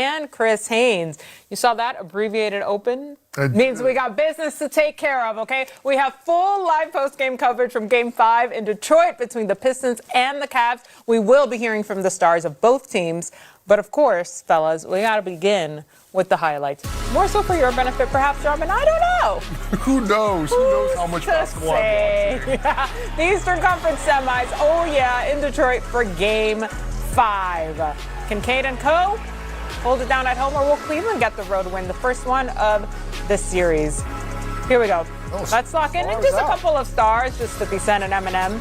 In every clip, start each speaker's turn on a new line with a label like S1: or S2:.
S1: and Chris Haynes. You saw that abbreviated open? Means we got business to take care of, okay? We have full live post-game coverage from Game 5 in Detroit between the Pistons and the Cavs. We will be hearing from the stars of both teams. But of course, fellas, we got to begin with the highlights. More so for your benefit, perhaps, Robin. I don't know.
S2: Who knows? Who knows how much basketball I'm watching?
S1: Yeah. The Eastern Conference semis, oh yeah, in Detroit for Game 5. Kincaid and Co. hold it down at home, or will Cleveland get the road win? The first one of the series. Here we go. Let's lock in. And just a couple of stars, just 50 Cent and Eminem.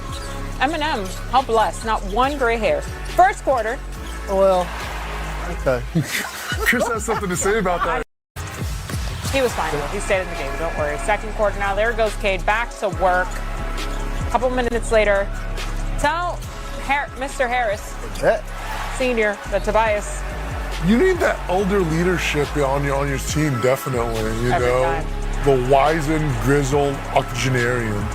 S1: Eminem, how blessed. Not one gray hair. First quarter.
S3: Well, okay.
S2: Chris has something to say about that.
S1: He was fine. He stayed in the game. Don't worry. Second quarter now. There goes Cade back to work. A couple minutes later, tell Mr. Harris, Senior, that Tobias.
S2: You need that elder leadership on your team, definitely. You
S1: Every
S2: know,
S1: time.
S2: the wizened, grizzled octogenarian.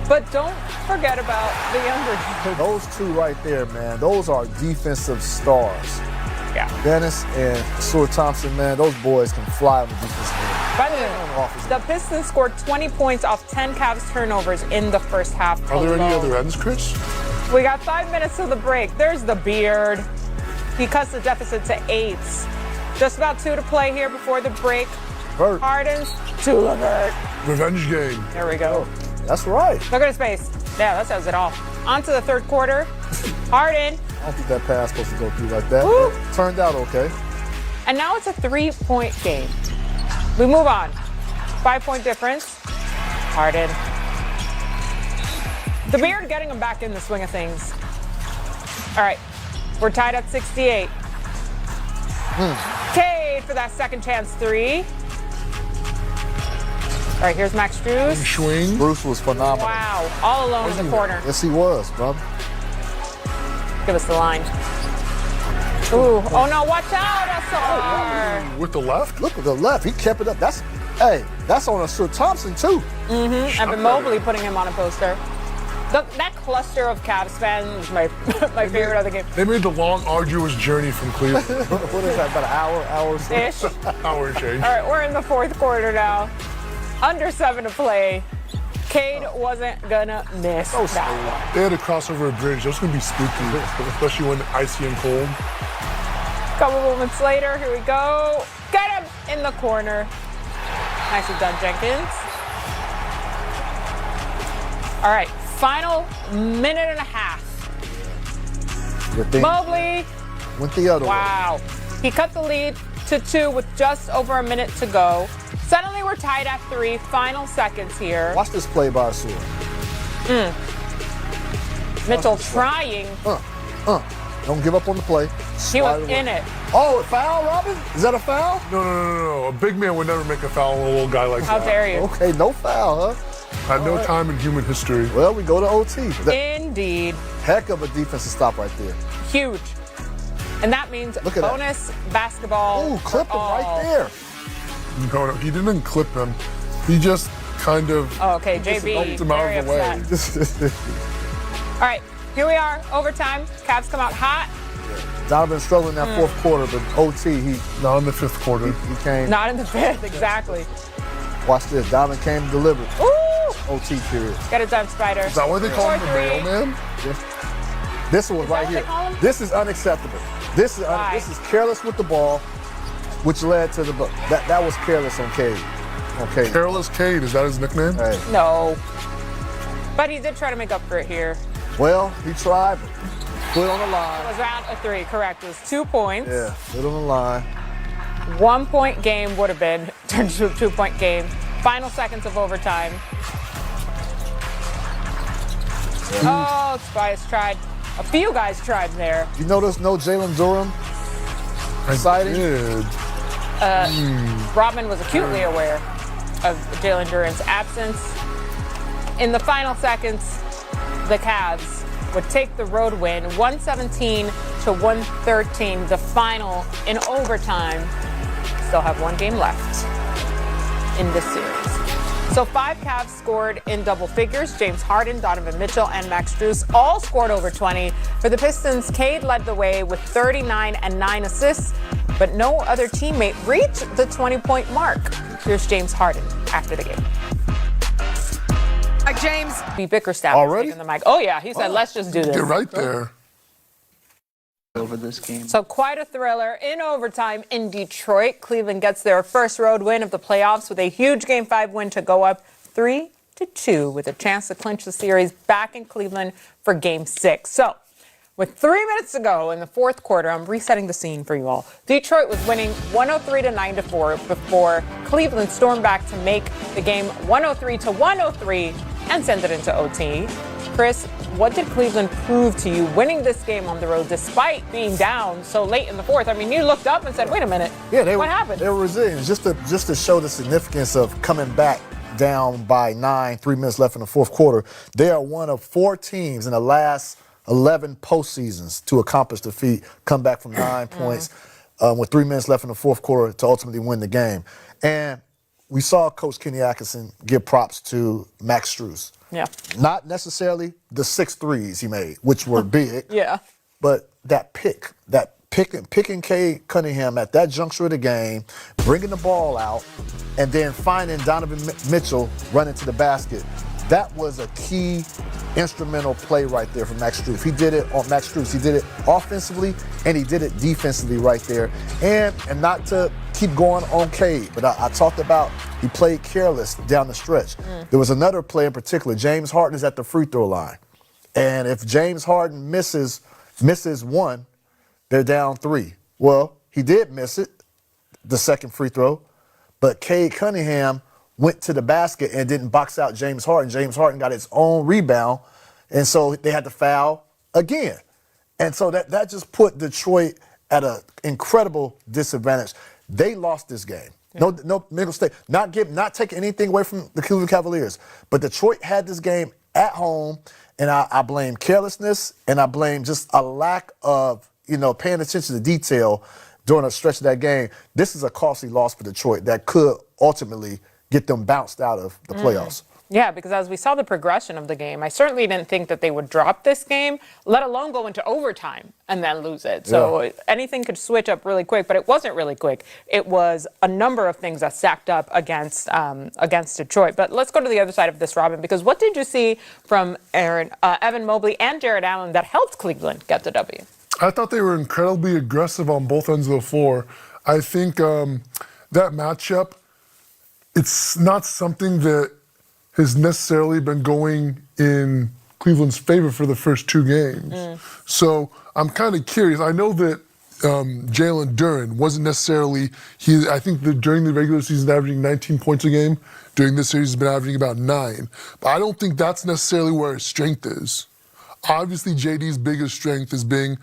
S1: But don't forget about the younger.
S3: Those two right there, man, those are defensive stars.
S1: Yeah.
S3: Dennis and Stuart Thompson, man, those boys can fly on the defensive end.
S1: By the way, the Pistons scored 20 points off 10 Cavs turnovers in the first half.
S2: Are there any other ends, Chris?
S1: We got 5 minutes to the break. There's the beard. He cuts the deficit to 8. Just about 2 to play here before the break.
S3: Bert.
S1: Harden's to Levert.
S2: Revenge game.
S1: There we go.
S3: That's right.
S1: Look at his face. Yeah, that says it all. On to the third quarter. Harden.
S3: I don't think that pass supposed to go through like that.
S1: Woo.
S3: But turned out okay.
S1: And now it's a 3-point game. We move on. 5-point difference. Harden. The beard getting him back in the swing of things. All right. We're tied at 68. Cade for that second chance 3. All right, here's Max Strus.
S2: Swing.
S3: Bruce was phenomenal.
S1: Wow, all alone in the corner.
S3: Yes, he was, brother.
S1: Give us the line. Ooh, oh no, watch out, SR.
S2: With the left?
S3: Look at the left. He kept it up. That's on a Stuart Thompson, too.
S1: Evan Mobley putting him on a poster. That cluster of Cavs fans is my favorite of the game.
S2: They made the long, arduous journey from Cleveland.
S3: What is that, about an hour or so?
S1: Ish.
S2: Hour and change.
S1: All right, we're in the fourth quarter now. Under 7 to play. Cade wasn't gonna miss that.
S2: They had to cross over a bridge. That's going to be spooky, especially when icy and cold.
S1: Couple moments later, here we go. Get him in the corner. Nicely done, Jenkins. All right, final minute and a half. Mobley.
S3: Went the other way.
S1: Wow. He cut the lead to 2 with just over a minute to go. Suddenly we're tied at 3. Final seconds here.
S3: Watch this play by Stuart.
S1: Mitchell trying.
S3: Don't give up on the play.
S1: He was in it.
S3: Oh, a foul, Robin? Is that a foul?
S2: No. A big man would never make a foul on a little guy like
S1: How
S2: that.
S1: dare you?
S3: Okay, no foul, huh?
S2: At no time in human history.
S3: Well, we go to OT.
S1: Indeed.
S3: Heck of a defensive stop right there.
S1: Huge. And that means
S3: Look at
S1: bonus basketball.
S3: Ooh, clipped him right there.
S2: No, he didn't clip him. He just kind of
S1: Oh, okay, JB.
S2: bumped him out
S1: Very
S2: of the way.
S1: upset. All right, here we are, overtime. Cavs come out hot.
S3: Donovan struggled in that fourth quarter, but OT, he
S2: Not in the fifth quarter.
S3: came.
S1: Not in the fifth, exactly.
S3: Watch this. Donovan came and delivered.
S1: Ooh!
S3: OT period.
S1: Get it done, Spider.
S2: Is that why they call him the
S1: 4-3.
S2: mailman?
S3: This one
S1: that
S3: right
S1: what
S3: here.
S1: they call him?
S3: This is unacceptable. This is careless with the ball, which led to the that was careless on Cade. Okay.
S2: Careless Cade, is that his nickname?
S3: Hey.
S1: No. But he did try to make up for it here.
S3: Well, he tried. Put it on the
S1: It
S3: line.
S1: was around a 3, correct. It was 2 points.
S3: Yeah, put it on the line.
S1: 1-point game would have been turned to a 2-point game. Final seconds of overtime. Oh, Tobias tried. A few guys tried there.
S3: You notice no Jalen Durham sighting?
S2: Did.
S1: Robin was acutely aware of Jalen Duran's absence. In the final seconds, the Cavs would take the road win, 117 to 113, the final in overtime. Still have 1 game left in this series. So 5 Cavs scored in double figures. James Harden, Donovan Mitchell, and Max Strus all scored over 20. For the Pistons, Cade led the way with 39 and 9 assists. but no other teammate reached the 20-point mark. Here's James Harden after the game. James B. Bickerstaff
S3: already
S1: on the mic. Oh yeah, he said, "Let's just do this."
S2: Get right there.
S4: Over this game.
S1: So quite a thriller in overtime in Detroit. Cleveland gets their first road win of the playoffs with a huge Game 5 win to go up 3-2 with a chance to clinch the series back in Cleveland for Game 6. So with 3 minutes to go in the fourth quarter, I'm resetting the scene for you all. Detroit was winning 103-9-4 before Cleveland stormed back to make the game 103-103 and send it into OT. Chris, what did Cleveland prove to you winning this game on the road despite being down so late in the fourth? I mean, you looked up and said, wait a minute, what happened?
S3: They were resilient. Just to show the significance of coming back down by 9, 3 minutes left in the fourth quarter. They are one of 4 teams in the last 11 postseasons to accomplish the feat, come back from 9 points with 3 minutes left in the fourth quarter to ultimately win the game. And we saw Coach Kenny Atkinson give props to Max Strus.
S1: Yeah.
S3: Not necessarily the 6 threes he made, which were big.
S1: Yeah.
S3: But picking Cade Cunningham at that juncture of the game, bringing the ball out, and then finding Donovan Mitchell running to the basket. That was a key instrumental play right there from Max Strus. He did it on Max Strus. He did it offensively and he did it defensively right there. And not to keep going on Cade, but I talked about he played careless down the stretch. There was another play in particular. James Harden is at the free throw line. And if James Harden misses one, they're down 3. Well, he did miss it, the second free throw, but Cade Cunningham went to the basket and didn't box out James Harden. James Harden got his own rebound, and so they had to foul again. And so that just put Detroit at an incredible disadvantage. They lost this game. Yeah. No mistake. Not taking anything away from the Cleveland Cavaliers, but Detroit had this game at home, and I blame carelessness and I blame just a lack of paying attention to detail during a stretch of that game. This is a costly loss for Detroit that could ultimately get them bounced out of the playoffs.
S1: Yeah, because as we saw the progression of the game, I certainly didn't think that they would drop this game, let alone go into overtime and then lose it. So anything could switch up really quick, but it wasn't really quick. It was a number of things that stacked up against Detroit. But let's go to the other side of this, Robin, because what did you see from Evan Mobley and Jared Allen that helped Cleveland get the W?
S2: I thought they were incredibly aggressive on both ends of the floor. I think that matchup, it's not something that has necessarily been going in Cleveland's favor for the first 2 games. So I'm kind of curious. I know that Jalen Duren wasn't necessarily, I think that during the regular season averaging 19 points a game. During this series he's been averaging about 9. But I don't think that's necessarily where his strength is. Obviously JD's biggest strength is being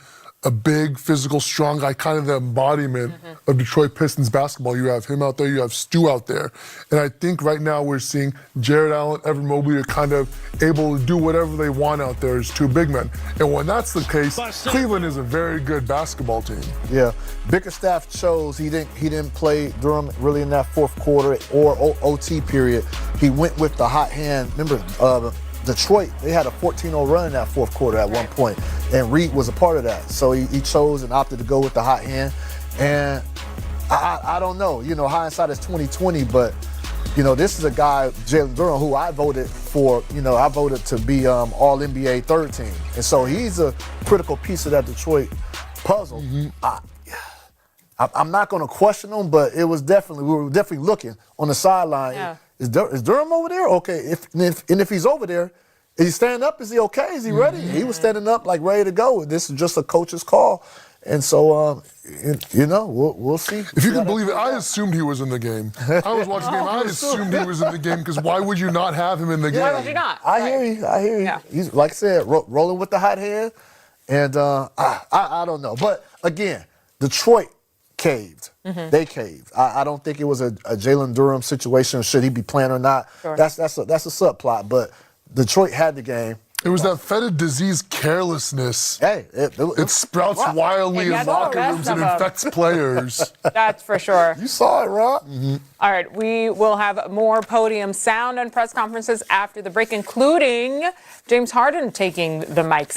S2: a big, physical, strong guy, kind of the embodiment of Detroit Pistons basketball. You have him out there, you have Stu out there. And I think right now we're seeing Jared Allen, Evan Mobley are kind of able to do whatever they want out there as 2 big men. And when that's the case, Cleveland is a very good basketball team. Yeah, Bickerstaff chose he didn't play Durham really in that fourth quarter or OT period. He went with the hot hand. Remember, Detroit, they had a 14-0 run in that fourth quarter at one point, and Reed was a part of that. So he chose and opted to go with the hot hand. And I don't know, hindsight is 20/20, but this is a guy, Jalen Duren, who I voted for. I voted to be All-NBA 3rd team, and so he's a critical piece of that Detroit puzzle. I'm not going to question him, but we were definitely looking on the sideline. Yeah. Is Durham over there? Okay. If he's over there, is he standing up? Is he okay? Is he ready? He was standing up, like ready to go. This is just a coach's call, and so we'll see. If you can believe it, I assumed he was in the game. I was watching the game. I assumed he was in the game because why would you not have him in the game?
S1: Why would you not?
S3: I hear you. Yeah. He's, like I said, rolling with the hot hand, and I don't know. But again, Detroit caved. They caved. I don't think it was a Jalen Duren situation. Should he be playing or not? Sure. That's a subplot. But Detroit had the game.
S2: It was that fetid disease carelessness.
S3: Hey,
S2: it sprouts wildly in locker rooms and infects players.
S1: That's for sure.
S3: You saw it, Rob.
S1: All right, we will have more podium sound and press conferences after the break, including James Harden taking the mic.